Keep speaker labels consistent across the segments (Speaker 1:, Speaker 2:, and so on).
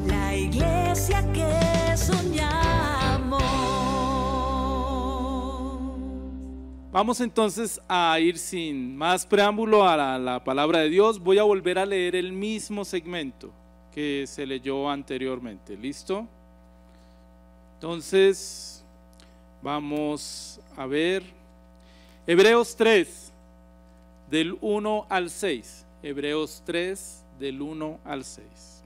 Speaker 1: La iglesia que soñamos.
Speaker 2: Vamos entonces a ir sin más preámbulo a la palabra de Dios. Voy a volver a leer el mismo segmento que se leyó anteriormente. ¿Listo? Entonces, vamos a ver Hebreos 3, del 1 al 6. Hebreos 3, del 1 al 6.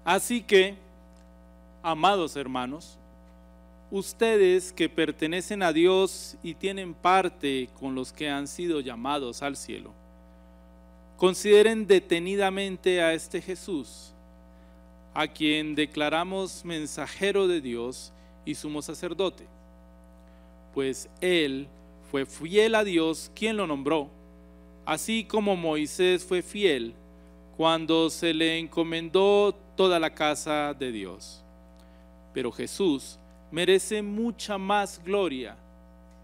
Speaker 2: Así que, amados hermanos, ustedes que pertenecen a Dios y tienen parte con los que han sido llamados al cielo, consideren detenidamente a este Jesús, a quien declaramos mensajero de Dios y sumo sacerdote, pues Él fue fiel a Dios quien lo nombró, así como Moisés fue fiel cuando se le encomendó toda la casa de Dios. Pero Jesús merece mucha más gloria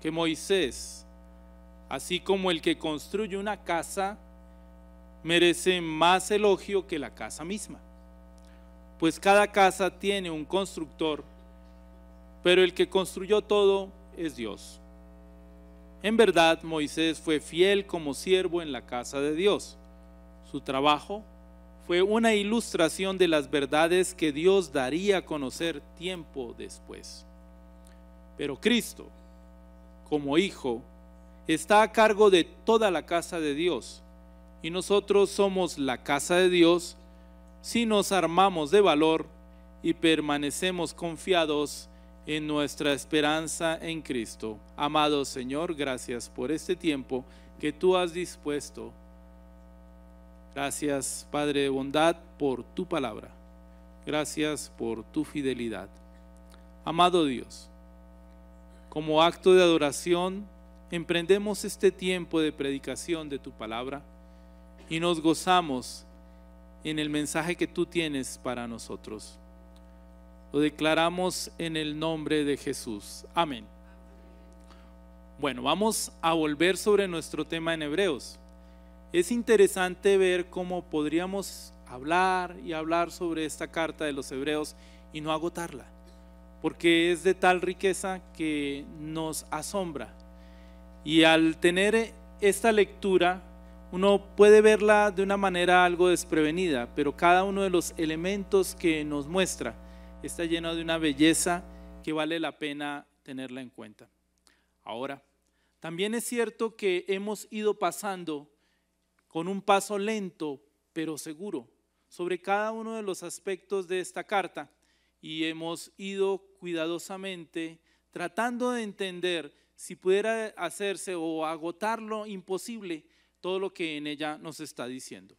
Speaker 2: que Moisés, así como el que construye una casa merece más elogio que la casa misma. Pues cada casa tiene un constructor, pero el que construyó todo es Dios. En verdad, Moisés fue fiel como siervo en la casa de Dios. Su trabajo fue una ilustración de las verdades que Dios daría a conocer tiempo después. Pero Cristo, como Hijo, está a cargo de toda la casa de Dios, y nosotros somos la casa de Dios si nos armamos de valor y permanecemos confiados en nuestra esperanza en Cristo. Amado Señor, gracias por este tiempo que tú has dispuesto. Gracias, Padre de bondad, por tu palabra. Gracias por tu fidelidad. Amado Dios, como acto de adoración, emprendemos este tiempo de predicación de tu palabra y nos gozamos en el mensaje que tú tienes para nosotros. Lo declaramos en el nombre de Jesús. Amén. Bueno, vamos a volver sobre nuestro tema en Hebreos. Es interesante ver cómo podríamos hablar y hablar sobre esta carta de los Hebreos y no agotarla, porque es de tal riqueza que nos asombra. Y al tener esta lectura, uno puede verla de una manera algo desprevenida, pero cada uno de los elementos que nos muestra está lleno de una belleza que vale la pena tenerla en cuenta. Ahora, también es cierto que hemos ido pasando con un paso lento pero seguro sobre cada uno de los aspectos de esta carta y hemos ido cuidadosamente tratando de entender si pudiera hacerse o agotar lo imposible todo lo que en ella nos está diciendo.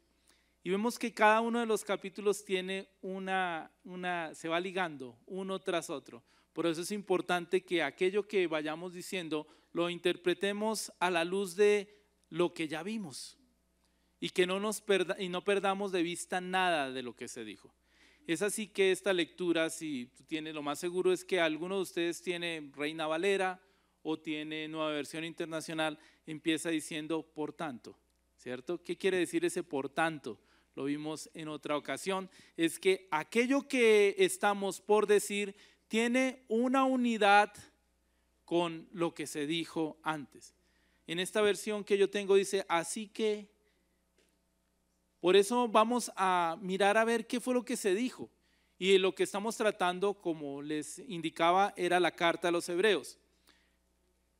Speaker 2: Y vemos que cada uno de los capítulos tiene se va ligando uno tras otro. Por eso es importante que aquello que vayamos diciendo lo interpretemos a la luz de lo que ya vimos y que no perdamos de vista nada de lo que se dijo. Es así que esta lectura, si tú tienes, lo más seguro es que alguno de ustedes tiene Reina Valera o tiene Nueva Versión Internacional, empieza diciendo por tanto, ¿cierto? ¿Qué quiere decir ese por tanto? Lo vimos en otra ocasión, es que aquello que estamos por decir tiene una unidad con lo que se dijo antes. En esta versión que yo tengo dice, así que, por eso vamos a mirar a ver qué fue lo que se dijo. Y lo que estamos tratando, como les indicaba, era la carta a los Hebreos,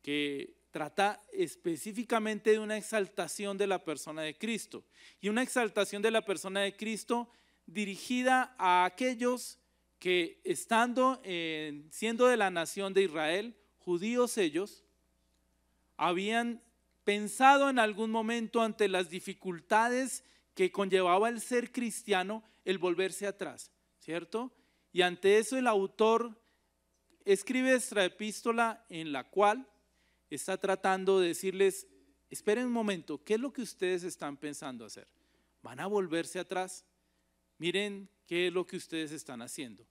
Speaker 2: que trata específicamente de una exaltación de la persona de Cristo. Y una exaltación de la persona de Cristo dirigida a aquellos que siendo de la nación de Israel, judíos ellos, habían pensado en algún momento ante las dificultades que conllevaba el ser cristiano, el volverse atrás, ¿cierto? Y ante eso el autor escribe esta epístola en la cual está tratando de decirles, esperen un momento, ¿qué es lo que ustedes están pensando hacer? ¿Van a volverse atrás? Miren qué es lo que ustedes están haciendo.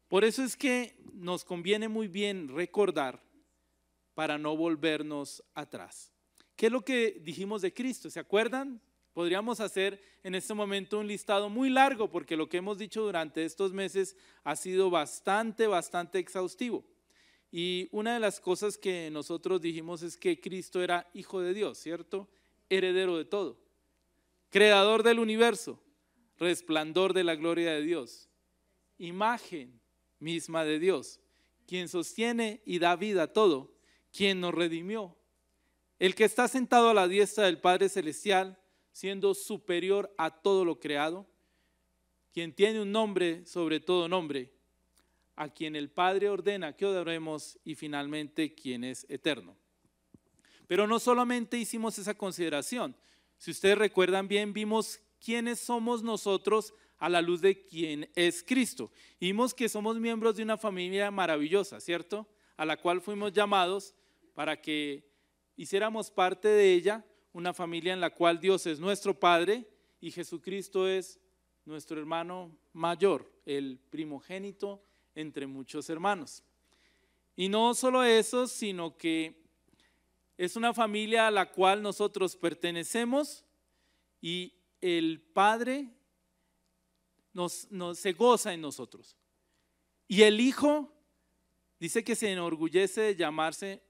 Speaker 2: Por eso es que nos conviene muy bien recordar para no volvernos atrás. ¿Qué es lo que dijimos de Cristo? ¿Se acuerdan? Podríamos hacer en este momento un listado muy largo porque lo que hemos dicho durante estos meses ha sido bastante exhaustivo. Y una de las cosas que nosotros dijimos es que Cristo era Hijo de Dios, ¿cierto? Heredero de todo, creador del universo, resplandor de la gloria de Dios, imagen misma de Dios, quien sostiene y da vida a todo, quien nos redimió, el que está sentado a la diestra del Padre Celestial, siendo superior a todo lo creado, quien tiene un nombre sobre todo nombre, a quien el Padre ordena que adoremos y finalmente quien es eterno. Pero no solamente hicimos esa consideración, si ustedes recuerdan bien, vimos quiénes somos nosotros a la luz de quién es Cristo. Y vimos que somos miembros de una familia maravillosa, ¿cierto? A la cual fuimos llamados para que hiciéramos parte de ella, una familia en la cual Dios es nuestro Padre y Jesucristo es nuestro hermano mayor, el primogénito entre muchos hermanos. Y no solo eso, sino que es una familia a la cual nosotros pertenecemos y el Padre se goza en nosotros. Y el Hijo dice que se enorgullece de llamarse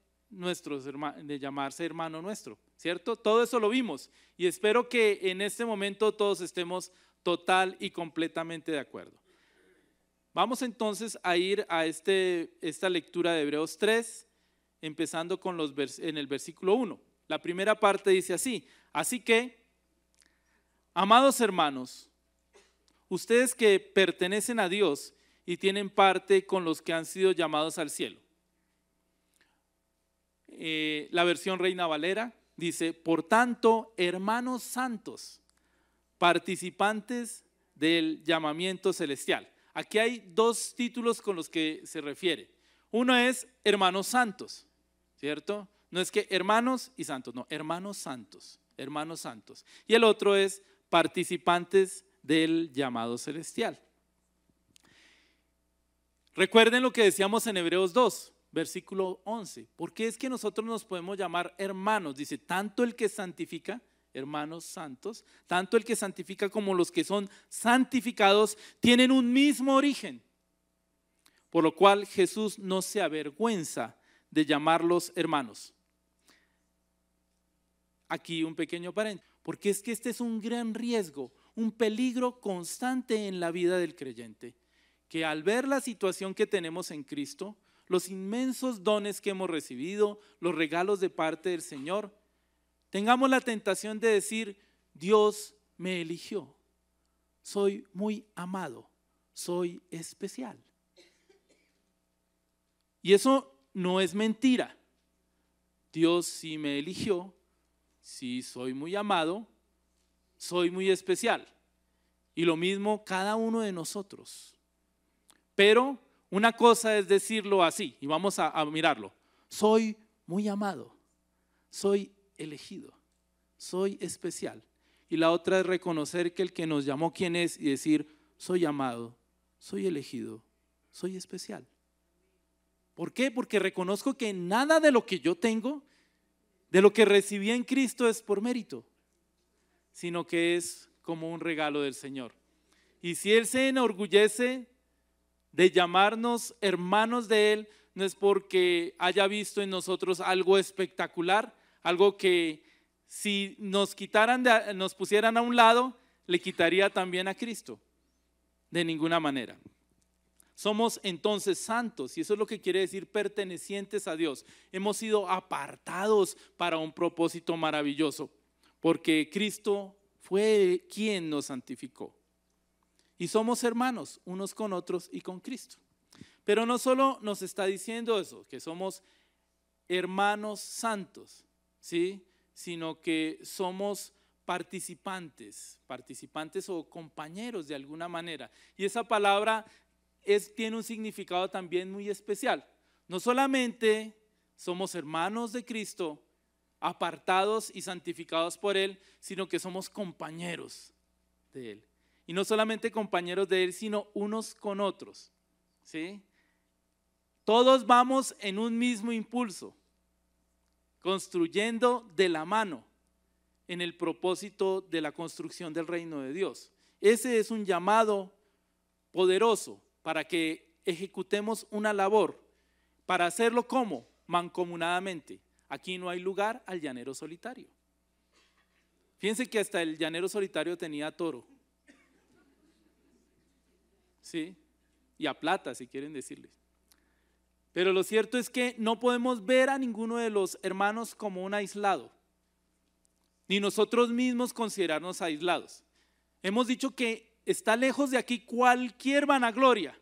Speaker 2: hermano nuestro, ¿cierto? Todo eso lo vimos y espero que en este momento todos estemos total y completamente de acuerdo. Vamos entonces a ir a esta lectura de Hebreos 3, empezando con en el versículo 1. La primera parte dice así: así que, amados hermanos, ustedes que pertenecen a Dios y tienen parte con los que han sido llamados al cielo. La versión Reina Valera dice: por tanto, hermanos santos, participantes del llamamiento celestial. Aquí hay dos títulos con los que se refiere. Uno es hermanos santos, ¿cierto? No es que hermanos y santos, no, hermanos santos, hermanos santos. Y el otro es participantes del llamado celestial. Recuerden lo que decíamos en Hebreos 2, versículo 11. ¿Por qué es que nosotros nos podemos llamar hermanos? Dice, tanto el que santifica, hermanos santos, tanto el que santifica como los que son santificados tienen un mismo origen. Por lo cual Jesús no se avergüenza de llamarlos hermanos. Aquí un pequeño paréntesis, porque es que este es un gran riesgo, un peligro constante en la vida del creyente, que al ver la situación que tenemos en Cristo, los inmensos dones que hemos recibido, los regalos de parte del Señor, tengamos la tentación de decir, Dios me eligió, soy muy amado, soy especial. Y eso no es mentira. Dios sí me eligió, sí soy muy amado, soy muy especial. Y lo mismo cada uno de nosotros. Pero una cosa es decirlo así, y vamos a mirarlo. Soy muy amado, soy elegido, soy especial. Y la otra es reconocer que el que nos llamó quién es y decir, soy amado, soy elegido, soy especial. ¿Por qué? Porque reconozco que nada de lo que yo tengo, de lo que recibí en Cristo es por mérito, sino que es como un regalo del Señor. Y si Él se enorgullece de llamarnos hermanos de Él, no es porque haya visto en nosotros algo espectacular, algo que si nos pusieran a un lado, le quitaría también a Cristo. De ninguna manera. Somos entonces santos, y eso es lo que quiere decir pertenecientes a Dios. Hemos sido apartados para un propósito maravilloso, porque Cristo fue quien nos santificó. Y somos hermanos unos con otros y con Cristo. Pero no solo nos está diciendo eso, que somos hermanos santos, ¿sí? Sino que somos participantes o compañeros de alguna manera. Y esa palabra tiene un significado también muy especial. No solamente somos hermanos de Cristo, apartados y santificados por Él, sino que somos compañeros de Él. Y no solamente compañeros de Él, sino unos con otros, ¿sí? Todos vamos en un mismo impulso, construyendo de la mano en el propósito de la construcción del reino de Dios. Ese es un llamado poderoso para que ejecutemos una labor, para hacerlo como mancomunadamente. Aquí no hay lugar al llanero solitario. Fíjense que hasta el llanero solitario tenía toro, ¿sí? Y a plata, si quieren decirles. Pero lo cierto es que no podemos ver a ninguno de los hermanos como un aislado, ni nosotros mismos considerarnos aislados. Hemos dicho que está lejos de aquí cualquier vanagloria.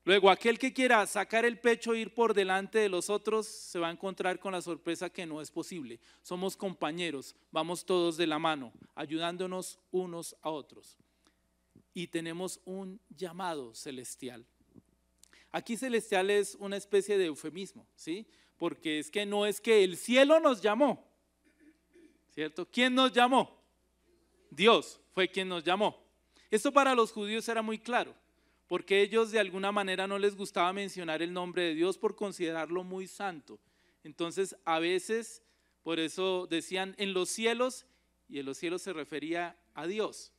Speaker 2: Luego, aquel que quiera sacar el pecho e ir por delante de los otros se va a encontrar con la sorpresa que no es posible. Somos compañeros, vamos todos de la mano, ayudándonos unos a otros. Y tenemos un llamado celestial. Aquí celestial es una especie de eufemismo, ¿sí? Porque es que no es que el cielo nos llamó, ¿cierto? ¿Quién nos llamó? Dios fue quien nos llamó. Esto para los judíos era muy claro, porque ellos de alguna manera no les gustaba mencionar el nombre de Dios por considerarlo muy santo. Entonces a veces, por eso decían en los cielos, y en los cielos se refería a Dios.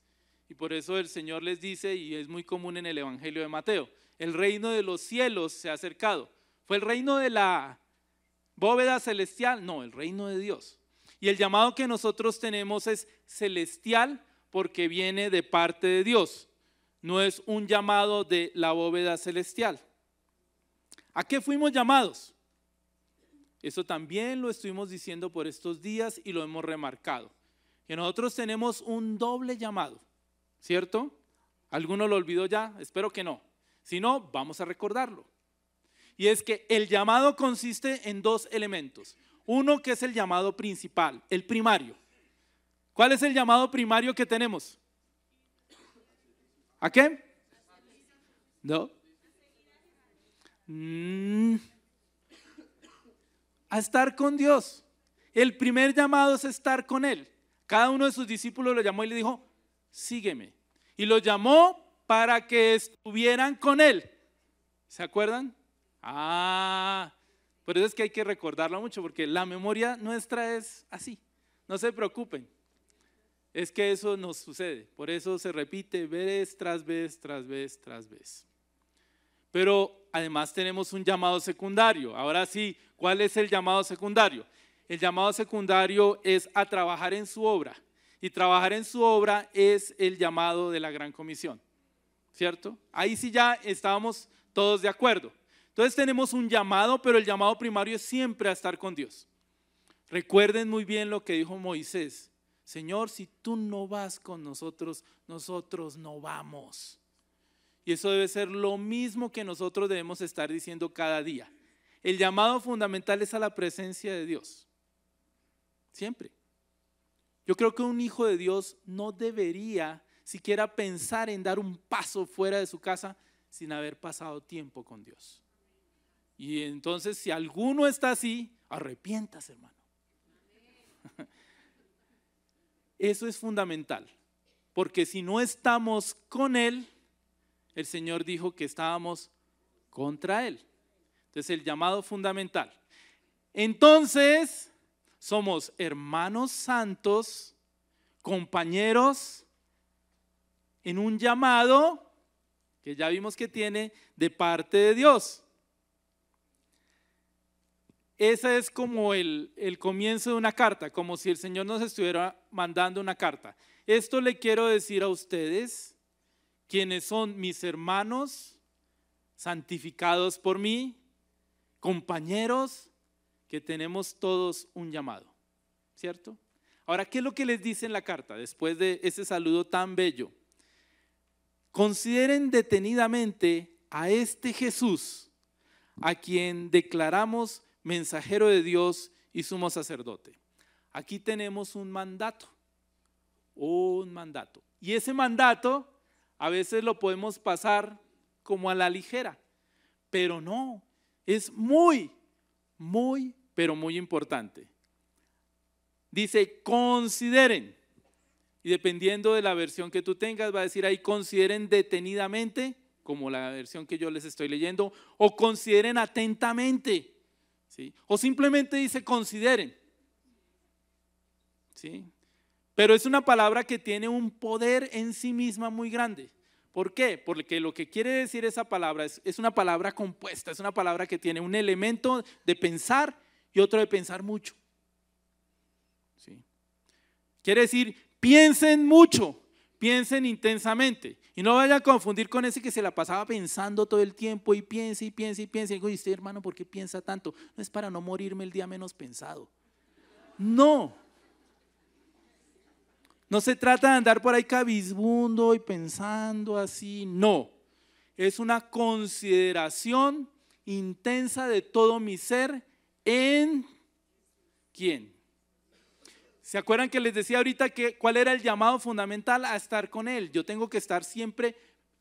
Speaker 2: Y por eso el Señor les dice, y es muy común en el Evangelio de Mateo, el reino de los cielos se ha acercado. ¿Fue el reino de la bóveda celestial? No, el reino de Dios. Y el llamado que nosotros tenemos es celestial porque viene de parte de Dios. No es un llamado de la bóveda celestial. ¿A qué fuimos llamados? Eso también lo estuvimos diciendo por estos días y lo hemos remarcado. Que nosotros tenemos un doble llamado, ¿cierto? ¿Alguno lo olvidó ya? Espero que no. Si no, vamos a recordarlo. Y es que el llamado consiste en dos elementos. Uno que es el llamado principal, el primario. ¿Cuál es el llamado primario que tenemos? ¿A qué? ¿No? A estar con Dios. El primer llamado es estar con Él. Cada uno de sus discípulos lo llamó y le dijo, sígueme. Y lo llamó para que estuvieran con Él. ¿Se acuerdan? Por eso es que hay que recordarlo mucho, porque la memoria nuestra es así. No se preocupen. Es que eso nos sucede, por eso se repite vez tras vez, tras vez, tras vez. Pero además tenemos un llamado secundario. Ahora sí, ¿cuál es el llamado secundario? El llamado secundario es a trabajar en su obra. Y trabajar en su obra es el llamado de la Gran Comisión, ¿cierto? Ahí sí ya estábamos todos de acuerdo. Entonces tenemos un llamado, pero el llamado primario es siempre a estar con Dios. Recuerden muy bien lo que dijo Moisés. Señor, si tú no vas con nosotros, nosotros no vamos. Y eso debe ser lo mismo que nosotros debemos estar diciendo cada día. El llamado fundamental es a la presencia de Dios. Siempre. Yo creo que un hijo de Dios no debería siquiera pensar en dar un paso fuera de su casa sin haber pasado tiempo con Dios. Y entonces, si alguno está así, arrepiéntase, hermano. Eso es fundamental, porque si no estamos con Él, el Señor dijo que estábamos contra Él. Entonces el llamado fundamental. Entonces somos hermanos santos, compañeros en un llamado que ya vimos que tiene de parte de Dios. Ese es como el comienzo de una carta, como si el Señor nos estuviera mandando una carta. Esto le quiero decir a ustedes, quienes son mis hermanos, santificados por mí, compañeros, que tenemos todos un llamado, ¿cierto? Ahora, ¿qué es lo que les dice en la carta después de ese saludo tan bello? Consideren detenidamente a este Jesús, a quien declaramos mensajero de Dios y sumo sacerdote. Aquí tenemos un mandato. Y ese mandato a veces lo podemos pasar como a la ligera, pero no, es muy, pero muy importante. Dice, consideren, y dependiendo de la versión que tú tengas, va a decir ahí, consideren detenidamente, como la versión que yo les estoy leyendo, o consideren atentamente, ¿sí? O simplemente dice consideren, ¿sí? Pero es una palabra que tiene un poder en sí misma muy grande. ¿Por qué? Porque lo que quiere decir esa palabra es una palabra compuesta, es una palabra que tiene un elemento de pensar y otro de pensar mucho. ¿Sí? Quiere decir, piensen mucho, piensen intensamente. Y no vayan a confundir con ese que se la pasaba pensando todo el tiempo y piensa y piensa y piensa. Y digo, ¿y usted, hermano, por qué piensa tanto? No es para no morirme el día menos pensado. No. No se trata de andar por ahí cabizbundo y pensando así, no. Es una consideración intensa de todo mi ser en ¿quién? ¿Se acuerdan que les decía ahorita cuál era el llamado fundamental a estar con Él? Yo tengo que estar siempre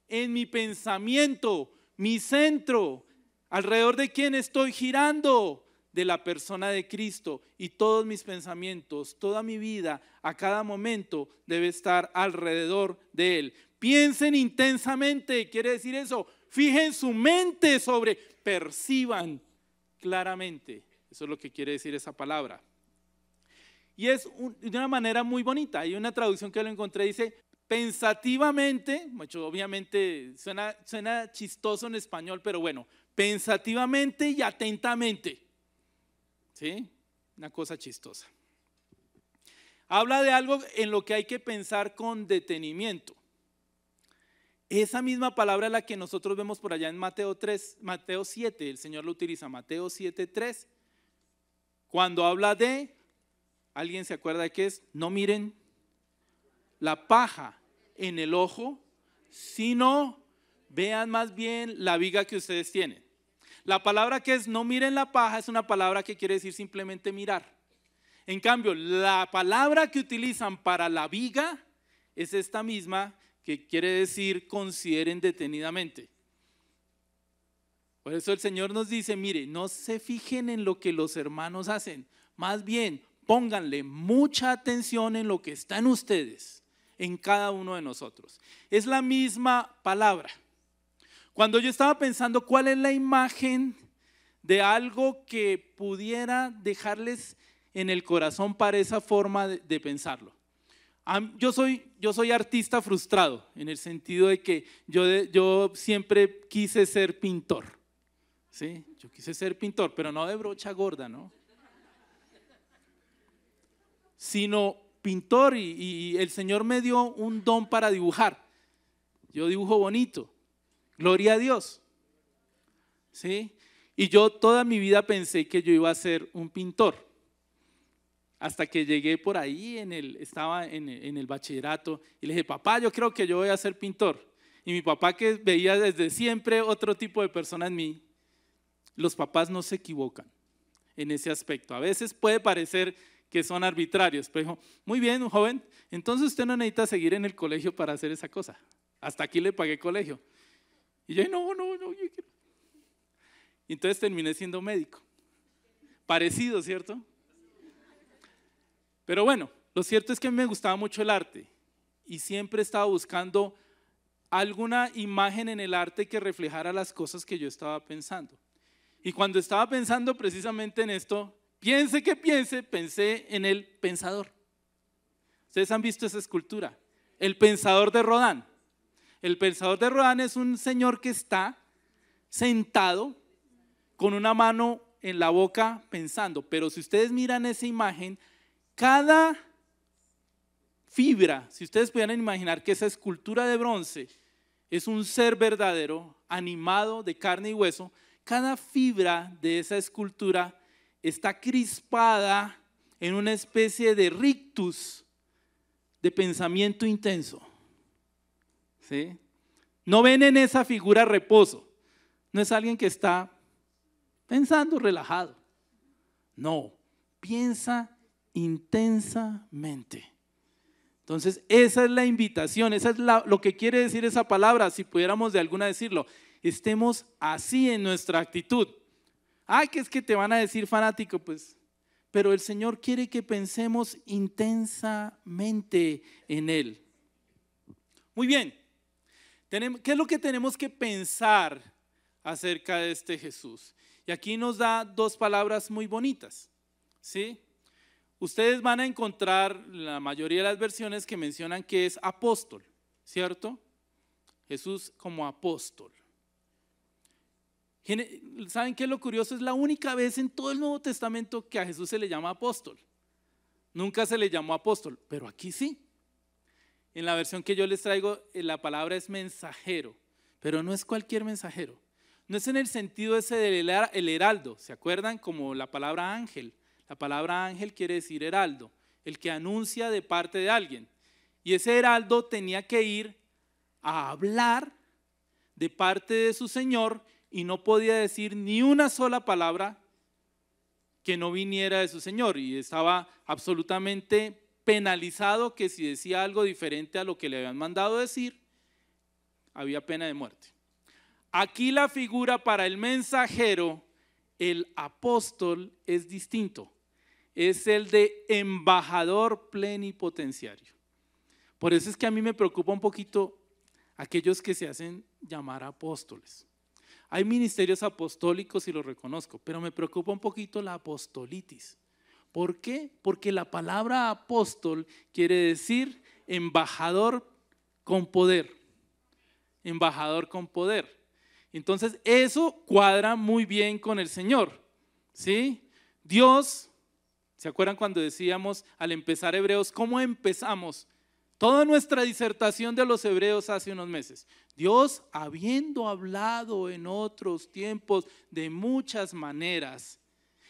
Speaker 2: en mi pensamiento, mi centro, alrededor de quién estoy girando, de la persona de Cristo, y todos mis pensamientos, toda mi vida, a cada momento debe estar alrededor de Él. Piensen intensamente, quiere decir eso, fijen su mente sobre, perciban claramente, eso es lo que quiere decir esa palabra. Y es de una manera muy bonita, hay una traducción que lo encontré, dice pensativamente, obviamente suena chistoso en español, pero bueno, pensativamente y atentamente. ¿Sí? Una cosa chistosa. Habla de algo en lo que hay que pensar con detenimiento. Esa misma palabra es la que nosotros vemos por allá en Mateo 7, el Señor lo utiliza, Mateo 7:3, cuando habla de, ¿alguien se acuerda de qué es? No miren la paja en el ojo, sino vean más bien la viga que ustedes tienen. La palabra que es no miren la paja es una palabra que quiere decir simplemente mirar. En cambio, la palabra que utilizan para la viga es esta misma que quiere decir consideren detenidamente. Por eso el Señor nos dice, mire, no se fijen en lo que los hermanos hacen, más bien pónganle mucha atención en lo que está en ustedes, en cada uno de nosotros. Es la misma palabra. Cuando yo estaba pensando cuál es la imagen de algo que pudiera dejarles en el corazón para esa forma de pensarlo. Yo soy artista frustrado en el sentido de que yo siempre quise ser pintor. ¿Sí? Yo quise ser pintor, pero no de brocha gorda, ¿no? Sino pintor y el Señor me dio un don para dibujar. Yo dibujo bonito. Gloria a Dios, ¿sí? Y yo toda mi vida pensé que yo iba a ser un pintor, hasta que llegué por ahí, estaba en el bachillerato, y le dije, papá, yo creo que yo voy a ser pintor. Y mi papá, que veía desde siempre otro tipo de persona en mí, los papás no se equivocan en ese aspecto. A veces puede parecer que son arbitrarios, pero dijo, muy bien, joven, entonces usted no necesita seguir en el colegio para hacer esa cosa. Hasta aquí le pagué colegio. Y yo, no, yo quiero. Y entonces terminé siendo médico. Parecido, ¿cierto? Pero bueno, lo cierto es que me gustaba mucho el arte y siempre estaba buscando alguna imagen en el arte que reflejara las cosas que yo estaba pensando. Y cuando estaba pensando precisamente en esto, pensé en el pensador. Ustedes han visto esa escultura, el pensador de Rodin. El pensador de Rodin es un señor que está sentado con una mano en la boca pensando, pero si ustedes miran esa imagen, cada fibra, si ustedes pudieran imaginar que esa escultura de bronce es un ser verdadero, animado de carne y hueso, cada fibra de esa escultura está crispada en una especie de rictus de pensamiento intenso. ¿Sí? No ven en esa figura reposo, no es alguien que está pensando relajado, no, piensa intensamente. Entonces esa es la invitación, esa es lo que quiere decir esa palabra, si pudiéramos de alguna decirlo, estemos así en nuestra actitud. Ay, que es que te van a decir fanático, pues, pero el Señor quiere que pensemos intensamente en Él. Muy bien. ¿Qué es lo que tenemos que pensar acerca de este Jesús? Y aquí nos da dos palabras muy bonitas, ¿sí? Ustedes van a encontrar la mayoría de las versiones que mencionan que es apóstol, ¿cierto? Jesús como apóstol. ¿Saben qué es lo curioso? Es la única vez en todo el Nuevo Testamento que a Jesús se le llama apóstol. Nunca se le llamó apóstol, pero aquí sí. En la versión que yo les traigo, la palabra es mensajero, pero no es cualquier mensajero. No es en el sentido ese del heraldo, ¿se acuerdan? Como la palabra ángel. La palabra ángel quiere decir heraldo, el que anuncia de parte de alguien. Y ese heraldo tenía que ir a hablar de parte de su Señor y no podía decir ni una sola palabra que no viniera de su Señor. Y estaba absolutamente penalizado que si decía algo diferente a lo que le habían mandado decir, había pena de muerte. Aquí la figura para el mensajero, el apóstol, es distinto. Es el de embajador plenipotenciario. Por eso es que a mí me preocupa un poquito aquellos que se hacen llamar apóstoles. Hay ministerios apostólicos y los reconozco, pero me preocupa un poquito la apostolitis. ¿Por qué? Porque la palabra apóstol quiere decir embajador con poder. Embajador con poder. Entonces eso cuadra muy bien con el Señor, ¿sí? Dios, ¿se acuerdan cuando decíamos al empezar Hebreos, cómo empezamos? Toda nuestra disertación de los Hebreos hace unos meses. Dios, habiendo hablado en otros tiempos de muchas maneras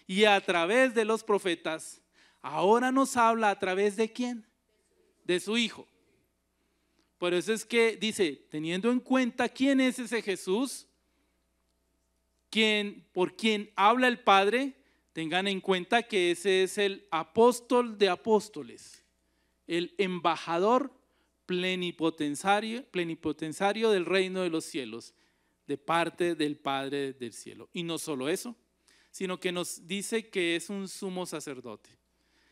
Speaker 2: y a través de los profetas, ahora nos habla a través de ¿quién? De su Hijo. Por eso es que dice, teniendo en cuenta quién es ese Jesús, por quien habla el Padre, tengan en cuenta que ese es el apóstol de apóstoles, el embajador plenipotenciario del reino de los cielos, de parte del Padre del cielo. Y no solo eso, sino que nos dice que es un sumo sacerdote.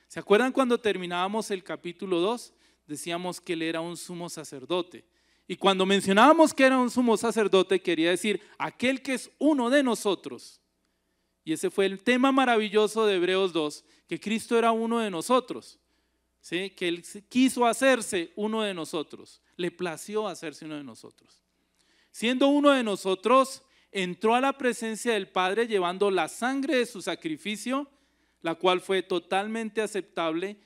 Speaker 2: ¿Se acuerdan cuando terminábamos el capítulo 2? Decíamos que él era un sumo sacerdote. Y cuando mencionábamos que era un sumo sacerdote, quería decir aquel que es uno de nosotros. Y ese fue el tema maravilloso de Hebreos 2, que Cristo era uno de nosotros, ¿sí? Que él quiso hacerse uno de nosotros, le plació hacerse uno de nosotros. Siendo uno de nosotros, entró a la presencia del Padre llevando la sangre de su sacrificio, la cual fue totalmente aceptable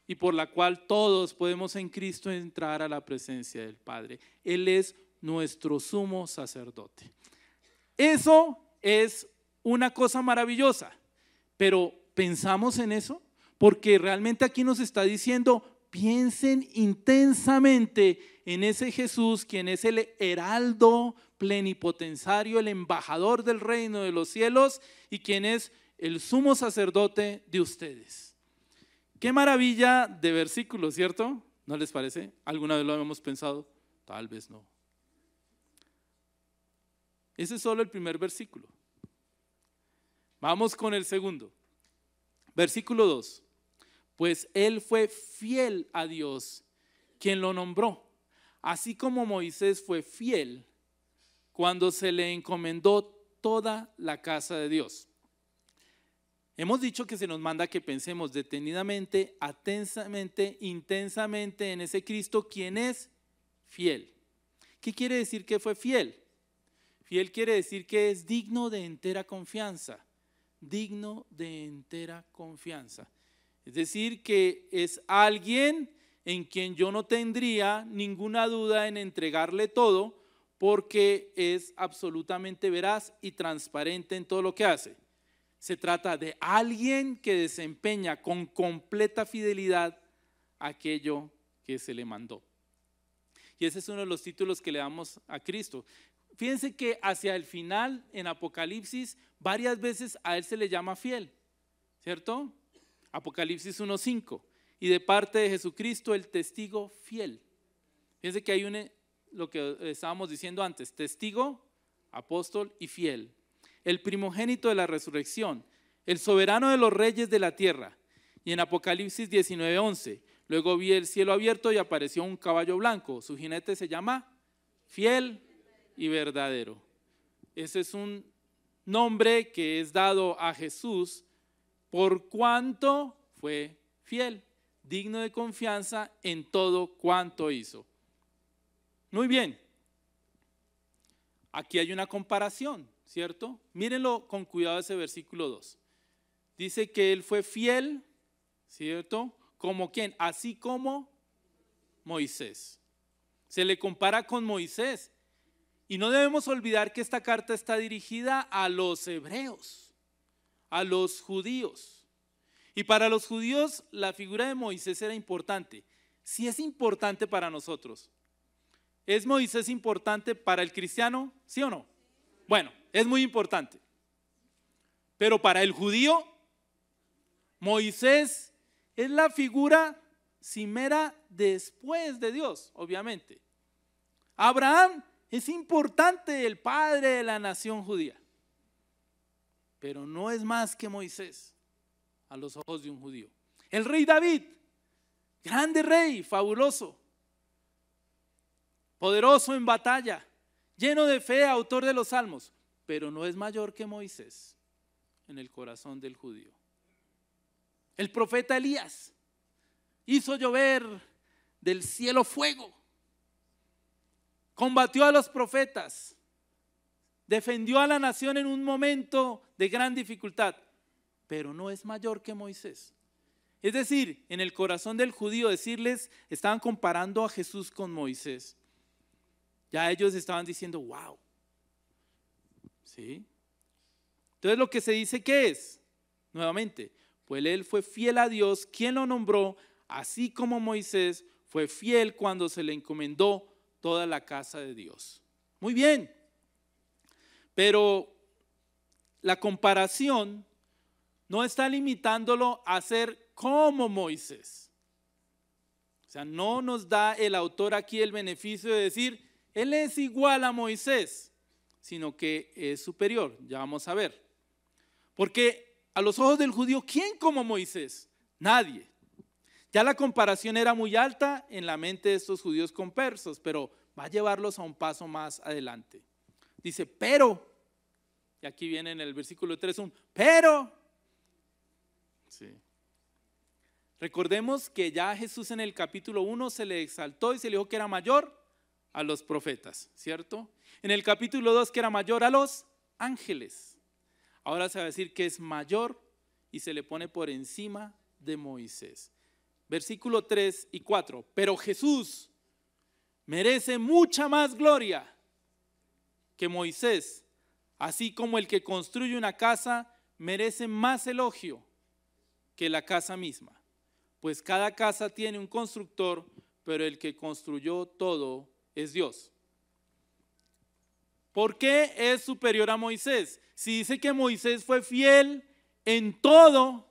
Speaker 2: y por la cual todos podemos en Cristo entrar a la presencia del Padre. Él es nuestro sumo sacerdote. Eso es una cosa maravillosa, pero ¿pensamos en eso? Porque realmente aquí nos está diciendo, piensen intensamente en ese Jesús, quien es el heraldo plenipotenciario, el embajador del reino de los cielos y quien es el sumo sacerdote de ustedes. Qué maravilla de versículo, ¿cierto? ¿No les parece? ¿Alguna vez lo habíamos pensado? Tal vez no. Ese es solo el primer versículo. Vamos con el segundo. Versículo 2. Pues él fue fiel a Dios, quien lo nombró, así como Moisés fue fiel cuando se le encomendó toda la casa de Dios. Hemos dicho que se nos manda que pensemos detenidamente, atentamente, intensamente en ese Cristo, quien es fiel. ¿Qué quiere decir que fue fiel? Fiel quiere decir que es digno de entera confianza, digno de entera confianza. Es decir, que es alguien en quien yo no tendría ninguna duda en entregarle todo porque es absolutamente veraz y transparente en todo lo que hace. Se trata de alguien que desempeña con completa fidelidad aquello que se le mandó. Y ese es uno de los títulos que le damos a Cristo. Fíjense que hacia el final en Apocalipsis varias veces a él se le llama fiel, ¿cierto? Apocalipsis 1:5. Y de parte de Jesucristo el testigo fiel. Fíjense que hay lo que estábamos diciendo antes, testigo, apóstol y fiel. El primogénito de la resurrección, el soberano de los reyes de la tierra. Y en Apocalipsis 19:11, luego vi el cielo abierto y apareció un caballo blanco, su jinete se llama fiel y verdadero. Ese es un nombre que es dado a Jesús por cuanto fue fiel, digno de confianza en todo cuanto hizo. Muy bien. Aquí hay una comparación, ¿cierto? Mírenlo con cuidado ese versículo 2. Dice que él fue fiel, ¿cierto? ¿Como quién? Así como Moisés. Se le compara con Moisés. Y no debemos olvidar que esta carta está dirigida a los hebreos, a los judíos. Y para los judíos la figura de Moisés era importante. Sí es importante para nosotros. ¿Es Moisés importante para el cristiano? ¿Sí o no? Bueno, es muy importante. Pero para el judío, Moisés es la figura cimera después de Dios, obviamente. Abraham es importante, el padre de la nación judía. Pero no es más que Moisés a los ojos de un judío. El rey David, grande rey, fabuloso, poderoso en batalla, lleno de fe, autor de los salmos, pero no es mayor que Moisés en el corazón del judío. El profeta Elías hizo llover del cielo fuego, combatió a los profetas, defendió a la nación en un momento de gran dificultad, pero no es mayor que Moisés. Es decir, en el corazón del judío decirles, estaban comparando a Jesús con Moisés. Ya ellos estaban diciendo, wow. ¿Sí? Entonces lo que se dice que es, nuevamente, pues él fue fiel a Dios, quien lo nombró, así como Moisés fue fiel cuando se le encomendó toda la casa de Dios. Muy bien, pero la comparación no está limitándolo a ser como Moisés. O sea, no nos da el autor aquí el beneficio de decir, él es igual a Moisés, sino que es superior, ya vamos a ver. Porque a los ojos del judío, ¿quién como Moisés? Nadie. Ya la comparación era muy alta en la mente de estos judíos conversos, pero va a llevarlos a un paso más adelante. Dice, pero, y aquí viene en el versículo 3 un pero. Sí. Recordemos que ya a Jesús en el capítulo 1 se le exaltó y se le dijo que era mayor a los profetas, ¿cierto? En el capítulo 2 que era mayor a los ángeles. Ahora se va a decir que es mayor y se le pone por encima de Moisés. Versículo 3 y 4. Pero Jesús merece mucha más gloria que Moisés, así como el que construye una casa merece más elogio que la casa misma. Pues cada casa tiene un constructor, pero el que construyó todo es Dios. ¿Por qué es superior a Moisés? Si dice que Moisés fue fiel en todo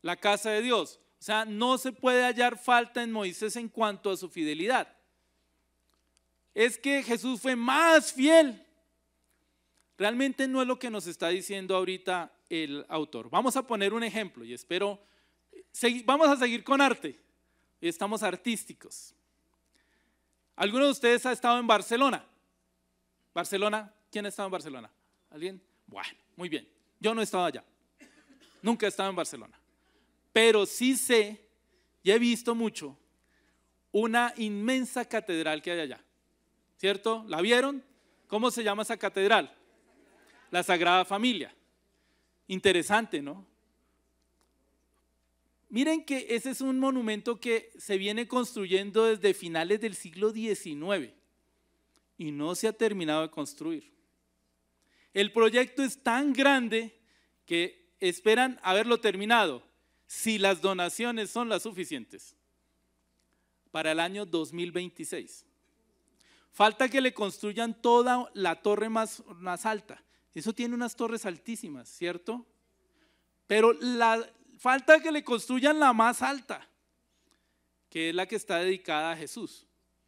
Speaker 2: la casa de Dios. O sea, no se puede hallar falta en Moisés en cuanto a su fidelidad. Es que Jesús fue más fiel. Realmente no es lo que nos está diciendo ahorita el autor. Vamos a poner un ejemplo y espero, vamos a seguir con arte. Estamos artísticos. ¿Alguno de ustedes ha estado en Barcelona? ¿Barcelona? ¿Quién ha estado en Barcelona? ¿Alguien? Bueno, muy bien. Yo no he estado allá. Nunca he estado en Barcelona. Pero sí sé, y he visto mucho, una inmensa catedral que hay allá. ¿Cierto? ¿La vieron? ¿Cómo se llama esa catedral? La Sagrada Familia. Interesante, ¿no? Miren que ese es un monumento que se viene construyendo desde finales del siglo XIX y no se ha terminado de construir. El proyecto es tan grande que esperan haberlo terminado, si las donaciones son las suficientes, para el año 2026. Falta que le construyan toda la torre más alta. Eso tiene unas torres altísimas, ¿cierto? Pero falta que le construyan la más alta, que es la que está dedicada a Jesús,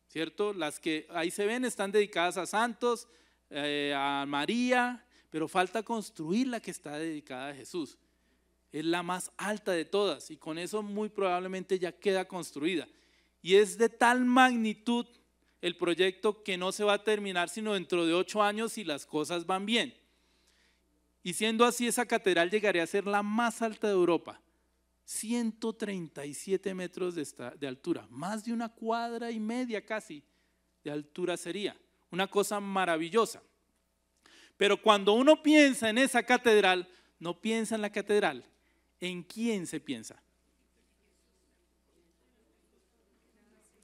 Speaker 2: ¿cierto? Las que ahí se ven están dedicadas a santos, a María, pero falta construir la que está dedicada a Jesús. Es la más alta de todas y con eso muy probablemente ya queda construida. Y es de tal magnitud el proyecto que no se va a terminar sino dentro de 8 años si las cosas van bien. Y siendo así, esa catedral llegaría a ser la más alta de Europa, 137 metros de altura, más de 1,5 cuadras casi de altura sería, una cosa maravillosa. Pero cuando uno piensa en esa catedral, no piensa en la catedral, ¿en quién se piensa?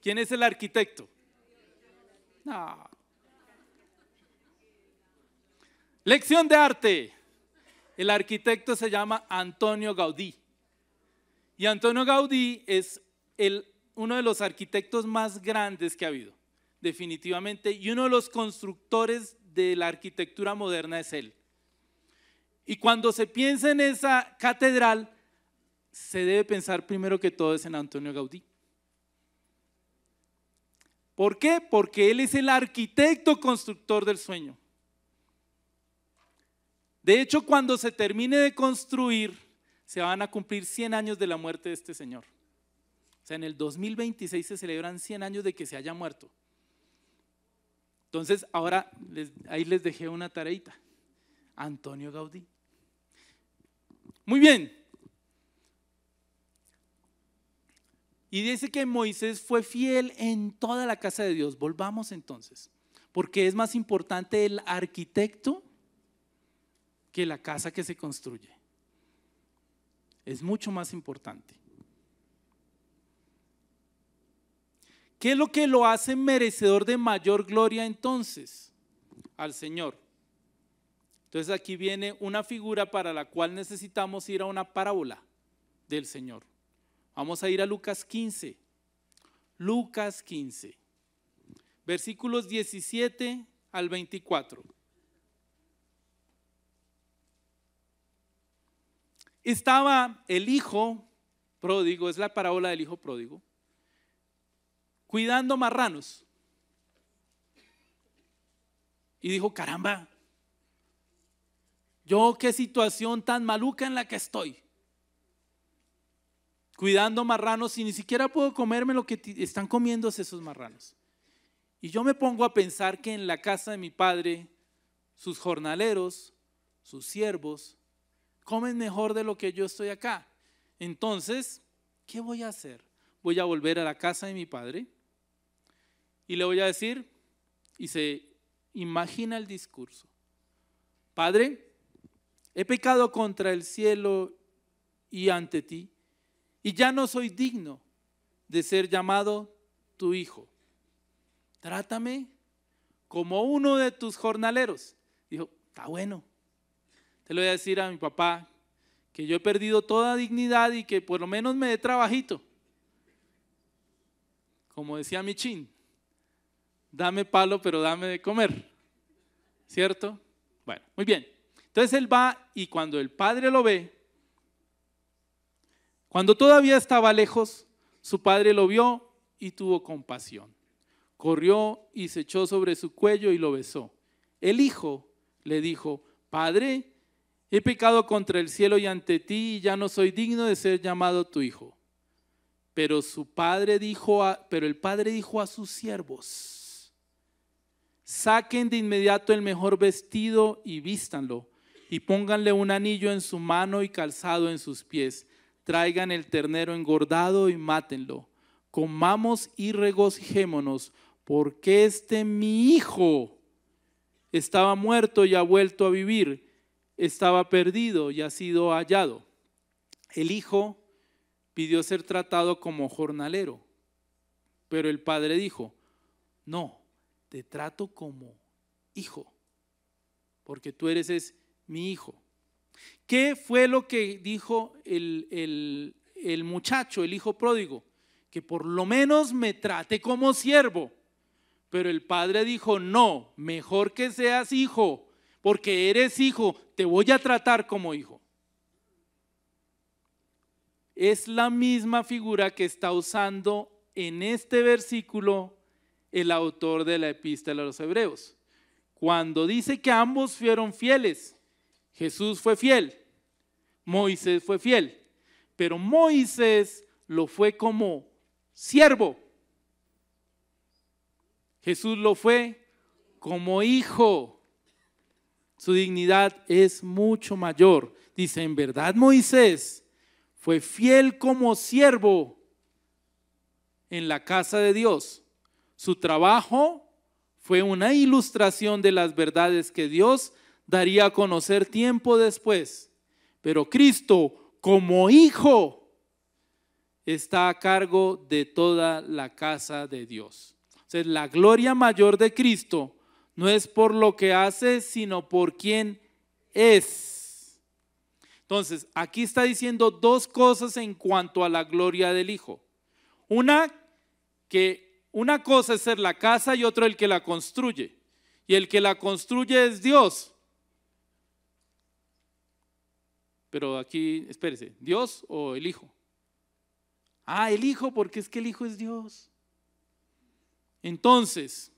Speaker 2: ¿Quién es el arquitecto? No. Lección de arte. El arquitecto se llama Antonio Gaudí. Y Antonio Gaudí es uno de los arquitectos más grandes que ha habido, definitivamente, y uno de los constructores de la arquitectura moderna es él. Y cuando se piensa en esa catedral, se debe pensar primero que todo es en Antonio Gaudí. ¿Por qué? Porque él es el arquitecto constructor del sueño. De hecho, cuando se termine de construir, se van a cumplir 100 años de la muerte de este señor. O sea, en el 2026 se celebran 100 años de que se haya muerto. Entonces, ahora ahí les dejé una tareita. Antonio Gaudí. Muy bien. Y dice que Moisés fue fiel en toda la casa de Dios. Volvamos entonces. Porque es más importante el arquitecto que la casa que se construye. Es mucho más importante. ¿Qué es lo que lo hace merecedor de mayor gloria entonces? Al Señor. Entonces aquí viene una figura para la cual necesitamos ir a una parábola del Señor. Vamos a ir a Lucas 15. Lucas 15. Versículos 17 al 24. Estaba el hijo pródigo, es la parábola del hijo pródigo, cuidando marranos. Y dijo, caramba, yo qué situación tan maluca en la que estoy. Cuidando marranos y ni siquiera puedo comerme lo que están comiéndose esos marranos. Y yo me pongo a pensar que en la casa de mi padre, sus jornaleros, sus siervos, comen mejor de lo que yo estoy acá. Entonces, ¿qué voy a hacer? Voy a volver a la casa de mi padre y le voy a decir, y se imagina el discurso: Padre, he pecado contra el cielo y ante ti, y ya no soy digno de ser llamado tu hijo. Trátame como uno de tus jornaleros. Dijo, está bueno. Te lo voy a decir a mi papá, que yo he perdido toda dignidad y que por lo menos me dé trabajito. Como decía Michín, dame palo pero dame de comer. ¿Cierto? Bueno, muy bien. Entonces él va y cuando el padre lo ve, cuando todavía estaba lejos, su padre lo vio y tuvo compasión. Corrió y se echó sobre su cuello y lo besó. El hijo le dijo, Padre, he pecado contra el cielo y ante ti y ya no soy digno de ser llamado tu hijo. Pero el padre dijo a sus siervos, saquen de inmediato el mejor vestido y vístanlo, y pónganle un anillo en su mano y calzado en sus pies. Traigan el ternero engordado y mátenlo. Comamos y regocijémonos, porque mi hijo estaba muerto y ha vuelto a vivir. Estaba perdido y ha sido hallado. El hijo pidió ser tratado como jornalero, pero el padre dijo, no, te trato como hijo, porque tú eres mi hijo. ¿Qué fue lo que dijo el muchacho, el hijo pródigo? Que por lo menos me trate como siervo. Pero el padre dijo, no, mejor que seas hijo, porque eres hijo, te voy a tratar como hijo. Es la misma figura que está usando en este versículo el autor de la epístola a los Hebreos. Cuando dice que ambos fueron fieles, Jesús fue fiel, Moisés fue fiel, pero Moisés lo fue como siervo. Jesús lo fue como hijo. Su dignidad es mucho mayor. Dice, en verdad Moisés fue fiel como siervo en la casa de Dios. Su trabajo fue una ilustración de las verdades que Dios daría a conocer tiempo después. Pero Cristo, como hijo, está a cargo de toda la casa de Dios. Entonces, la gloria mayor de Cristo no es por lo que hace, sino por quien es. Entonces, aquí está diciendo dos cosas en cuanto a la gloria del Hijo. Una cosa es ser la casa y otra el que la construye. Y el que la construye es Dios. Pero aquí, espérese, ¿Dios o el Hijo? El Hijo, porque es que el Hijo es Dios. Entonces,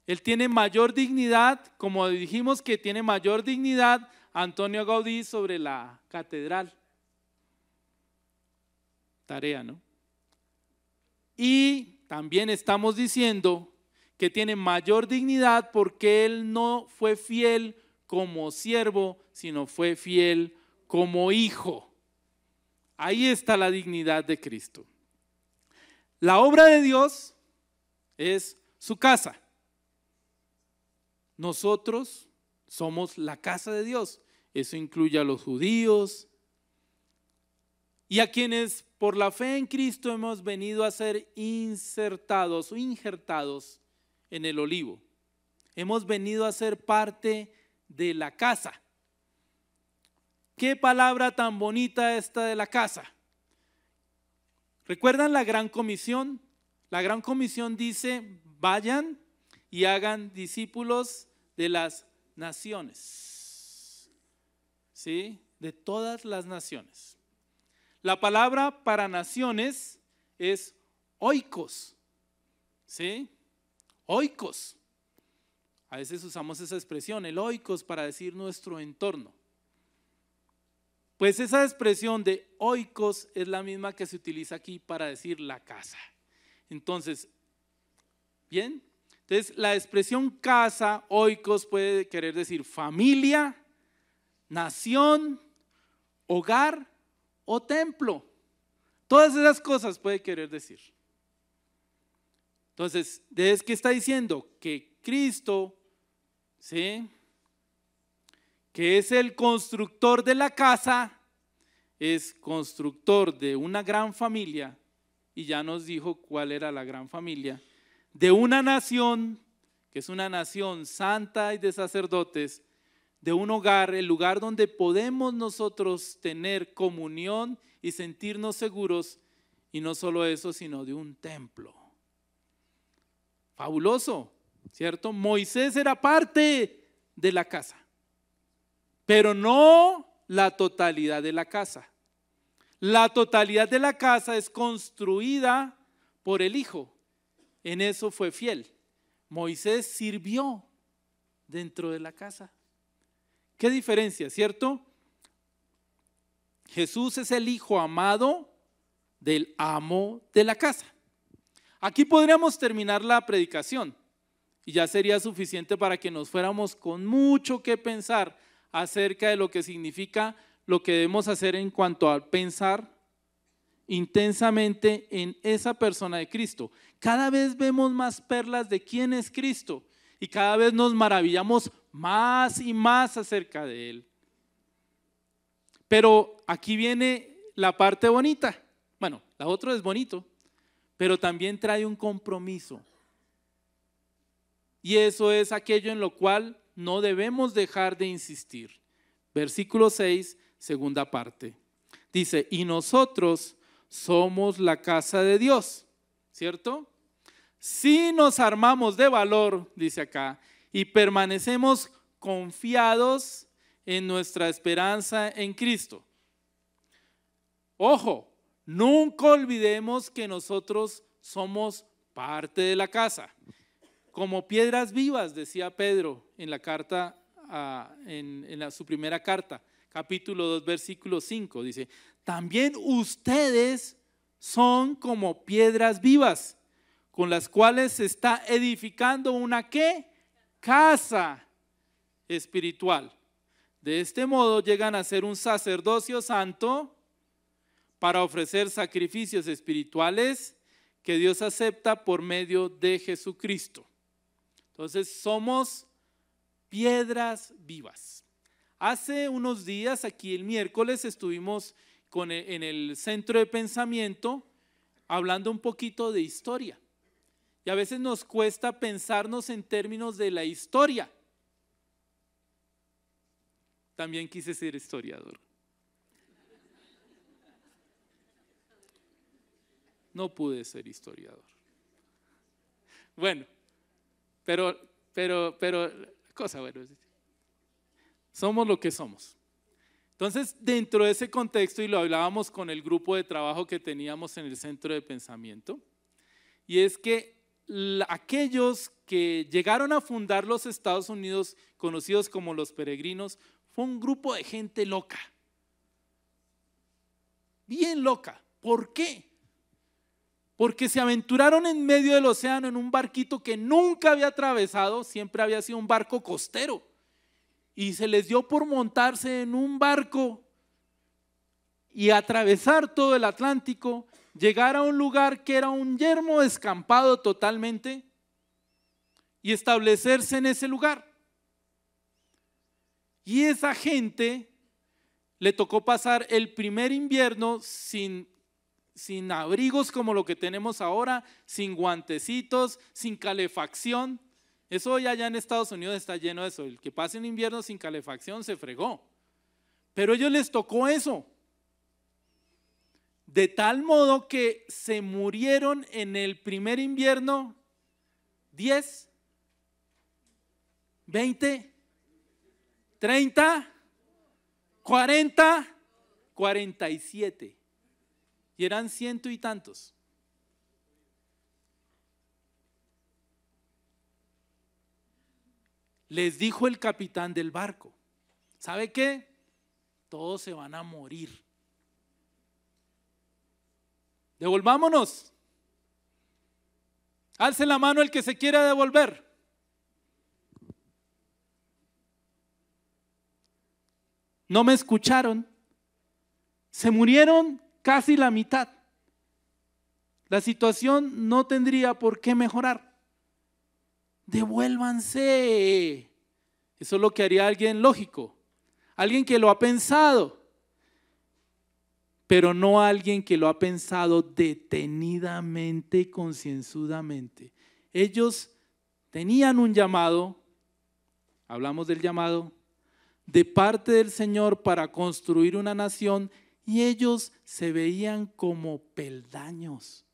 Speaker 2: Él tiene mayor dignidad, como dijimos que tiene mayor dignidad Antonio Gaudí sobre la catedral. Tarea, ¿no? Y también estamos diciendo que tiene mayor dignidad porque Él no fue fiel como siervo, sino fue fiel como hijo. Ahí está la dignidad de Cristo. La obra de Dios es su casa. Nosotros somos la casa de Dios. Eso incluye a los judíos y a quienes por la fe en Cristo hemos venido a ser insertados o injertados en el olivo. Hemos venido a ser parte de la casa. Qué palabra tan bonita esta de la casa. ¿Recuerdan la Gran Comisión? La Gran Comisión dice, vayan y hagan discípulos de las naciones. ¿Sí? De todas las naciones. La palabra para naciones es oikos. ¿Sí? Oikos. A veces usamos esa expresión, el oikos, para decir nuestro entorno. Pues esa expresión de oikos es la misma que se utiliza aquí para decir la casa. Entonces, ¿bien? Entonces, la expresión casa, oikos, puede querer decir familia, nación, hogar o templo. Todas esas cosas puede querer decir. Entonces, ¿es qué está diciendo? Que Cristo, ¿sí?, que es el constructor de la casa, es constructor de una gran familia, y ya nos dijo cuál era la gran familia, de una nación, que es una nación santa y de sacerdotes, de un hogar, el lugar donde podemos nosotros tener comunión y sentirnos seguros, y no solo eso, sino de un templo. Fabuloso, ¿cierto? Moisés era parte de la casa, pero no la totalidad de la casa. La totalidad de la casa es construida por el Hijo. En eso fue fiel. Moisés sirvió dentro de la casa. ¿Qué diferencia, cierto? Jesús es el Hijo amado del amo de la casa. Aquí podríamos terminar la predicación y ya sería suficiente para que nos fuéramos con mucho que pensar acerca de lo que significa lo que debemos hacer en cuanto a pensar intensamente en esa persona de Cristo. Cada vez vemos más perlas de quién es Cristo y cada vez nos maravillamos más y más acerca de Él. Pero aquí viene la parte bonita. Bueno, la otra es bonito, pero también trae un compromiso. Y eso es aquello en lo cual no debemos dejar de insistir. Versículo 6, segunda parte. Dice, y nosotros somos la casa de Dios, ¿cierto? Si nos armamos de valor, dice acá, y permanecemos confiados en nuestra esperanza en Cristo. Ojo, nunca olvidemos que nosotros somos parte de la casa. Como piedras vivas, decía Pedro en la carta, su primera carta, capítulo 2, versículo 5, dice, también ustedes son como piedras vivas, con las cuales se está edificando una ¿qué? Casa espiritual. De este modo llegan a ser un sacerdocio santo para ofrecer sacrificios espirituales que Dios acepta por medio de Jesucristo. Entonces somos piedras vivas. Hace unos días, aquí el miércoles, estuvimos en el centro de pensamiento hablando un poquito de historia. Y a veces nos cuesta pensarnos en términos de la historia. También quise ser historiador. No pude ser historiador. Bueno, pero cosa bueno, somos lo que somos. Entonces, dentro de ese contexto, y lo hablábamos con el grupo de trabajo que teníamos en el centro de pensamiento, y es que aquellos que llegaron a fundar los Estados Unidos, conocidos como los peregrinos, fue un grupo de gente loca, bien loca. ¿Por qué? Porque se aventuraron en medio del océano en un barquito que nunca había atravesado, siempre había sido un barco costero, y se les dio por montarse en un barco y atravesar todo el Atlántico, llegar a un lugar que era un yermo descampado totalmente y establecerse en ese lugar. Y esa gente le tocó pasar el primer invierno sin abrigos como lo que tenemos ahora, sin guantecitos, sin calefacción. Eso ya allá en Estados Unidos está lleno de eso. El que pase un invierno sin calefacción se fregó. Pero a ellos les tocó eso. De tal modo que se murieron en el primer invierno 10, 20, 30, 40, 47. Y eran 100 y tantos. Les dijo el capitán del barco, ¿sabe qué? Todos se van a morir. Devolvámonos. Alce la mano el que se quiera devolver. No me escucharon. Se murieron casi la mitad. La situación no tendría por qué mejorar. Devuélvanse. Eso es lo que haría alguien lógico, alguien que lo ha pensado, pero no alguien que lo ha pensado detenidamente y concienzudamente. Ellos tenían un llamado, hablamos del llamado, de parte del Señor para construir una nación, y ellos se veían como peldaños.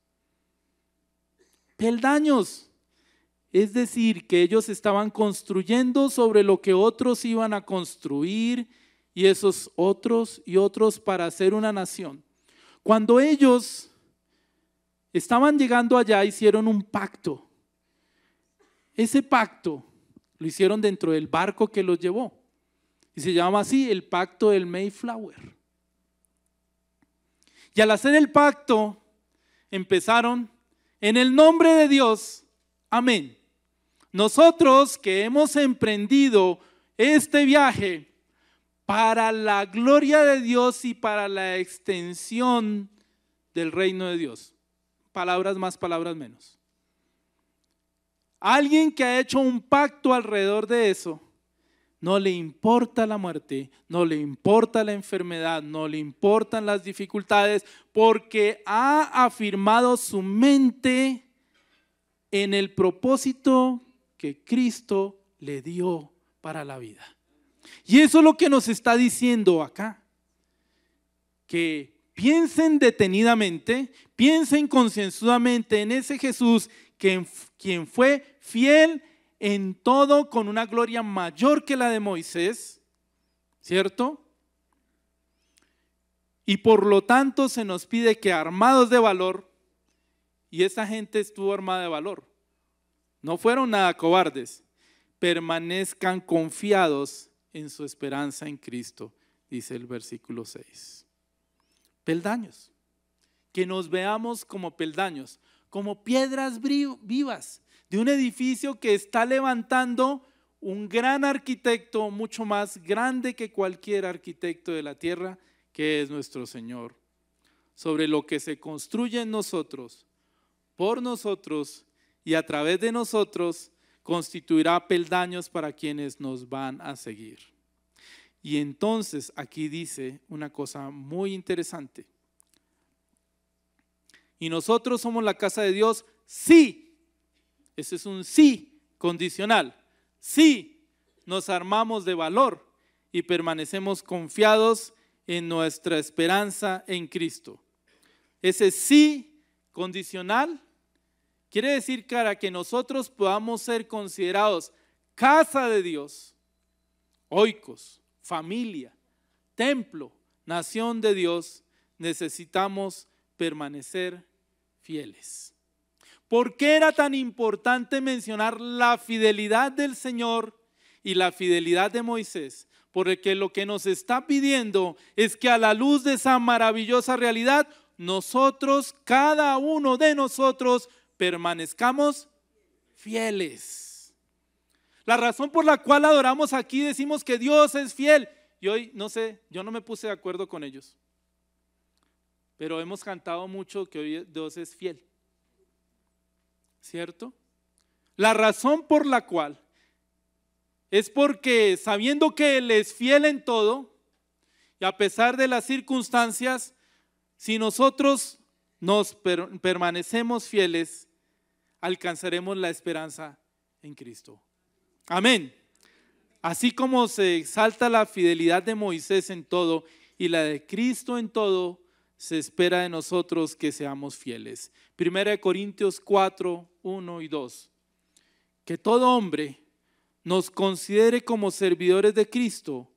Speaker 2: Peldaños. Es decir, que ellos estaban construyendo sobre lo que otros iban a construir, y esos otros y otros para hacer una nación. Cuando ellos estaban llegando allá, hicieron un pacto. Ese pacto lo hicieron dentro del barco que los llevó, y se llama así el pacto del Mayflower. Y al hacer el pacto, empezaron en el nombre de Dios, amén. Nosotros que hemos emprendido este viaje para la gloria de Dios y para la extensión del reino de Dios. Palabras más, palabras menos. Alguien que ha hecho un pacto alrededor de eso, no le importa la muerte, no le importa la enfermedad, no le importan las dificultades, porque ha afirmado su mente en el propósito que Cristo le dio para la vida. Y eso es lo que nos está diciendo acá, que piensen detenidamente, piensen concienzudamente en ese Jesús quien fue fiel en todo, con una gloria mayor que la de Moisés, ¿cierto? Y por lo tanto se nos pide que armados de valor, y esa gente estuvo armada de valor, no fueron nada cobardes, permanezcan confiados en su esperanza en Cristo, dice el versículo 6. Peldaños, que nos veamos como peldaños, como piedras vivas de un edificio que está levantando un gran arquitecto, mucho más grande que cualquier arquitecto de la tierra, que es nuestro Señor. Sobre lo que se construye en nosotros, por nosotros y a través de nosotros, constituirá peldaños para quienes nos van a seguir. Y entonces aquí dice una cosa muy interesante. Y nosotros somos la casa de Dios, sí. Ese es un sí condicional. Sí, nos armamos de valor y permanecemos confiados en nuestra esperanza en Cristo. Ese sí condicional quiere decir que para que nosotros podamos ser considerados casa de Dios, oikos, familia, templo, nación de Dios, necesitamos permanecer fieles. ¿Por qué era tan importante mencionar la fidelidad del Señor y la fidelidad de Moisés? Porque lo que nos está pidiendo es que a la luz de esa maravillosa realidad, nosotros, cada uno de nosotros, permanezcamos fieles. La razón por la cual adoramos aquí, decimos que Dios es fiel. Y hoy, no sé, yo no me puse de acuerdo con ellos. Pero hemos cantado mucho que hoy Dios es fiel. ¿Cierto? La razón por la cual es porque sabiendo que Él es fiel en todo y a pesar de las circunstancias, si nosotros nos permanecemos fieles, alcanzaremos la esperanza en Cristo. Amén. Así como se exalta la fidelidad de Moisés en todo y la de Cristo en todo, se espera de nosotros que seamos fieles. 1 Corintios 4, 1 y 2. Que todo hombre nos considere como servidores de Cristo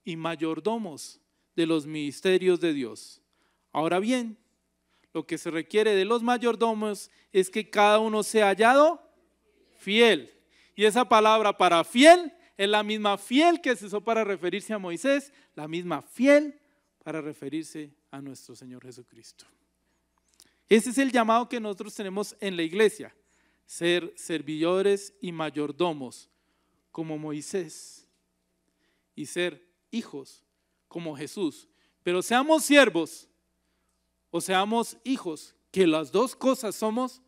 Speaker 2: y mayordomos de los ministerios de Dios. Ahora bien, lo que se requiere de los mayordomos es que cada uno sea hallado fiel. Y esa palabra para fiel es la misma fiel que se usó para referirse a Moisés, la misma fiel para referirse a nuestro Señor Jesucristo. Ese es el llamado que nosotros tenemos en la iglesia, ser servidores y mayordomos como Moisés y ser hijos como Jesús. Pero seamos siervos o seamos hijos, que las dos cosas somos,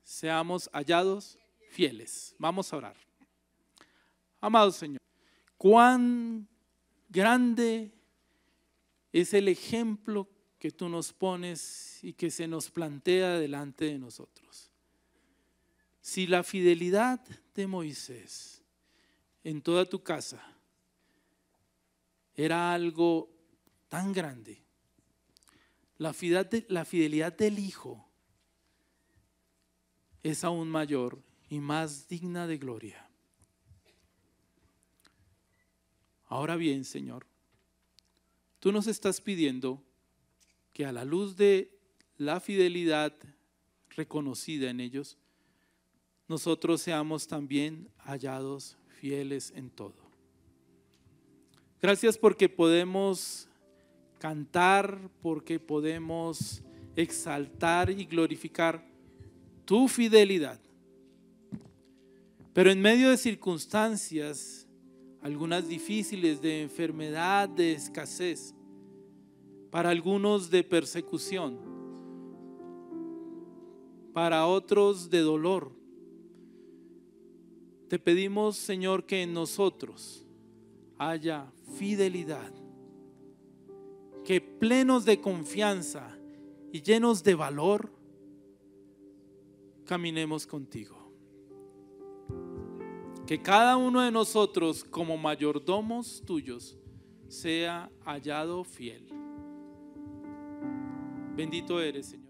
Speaker 2: seamos hallados fieles. Vamos a orar. Amado Señor, cuán grande es el ejemplo que tú nos pones y que se nos plantea delante de nosotros. Si la fidelidad de Moisés en toda tu casa era algo tan grande, la fidelidad del Hijo es aún mayor y más digna de gloria. Ahora bien, Señor, tú nos estás pidiendo que a la luz de la fidelidad reconocida en ellos, nosotros seamos también hallados fieles en todo. Gracias porque podemos cantar, porque podemos exaltar y glorificar tu fidelidad. Pero en medio de circunstancias, algunas difíciles, de enfermedad, de escasez, para algunos de persecución, para otros de dolor, te pedimos, Señor, que en nosotros haya fidelidad, que plenos de confianza y llenos de valor, caminemos contigo. Que cada uno de nosotros como mayordomos tuyos sea hallado fiel. Bendito eres, Señor.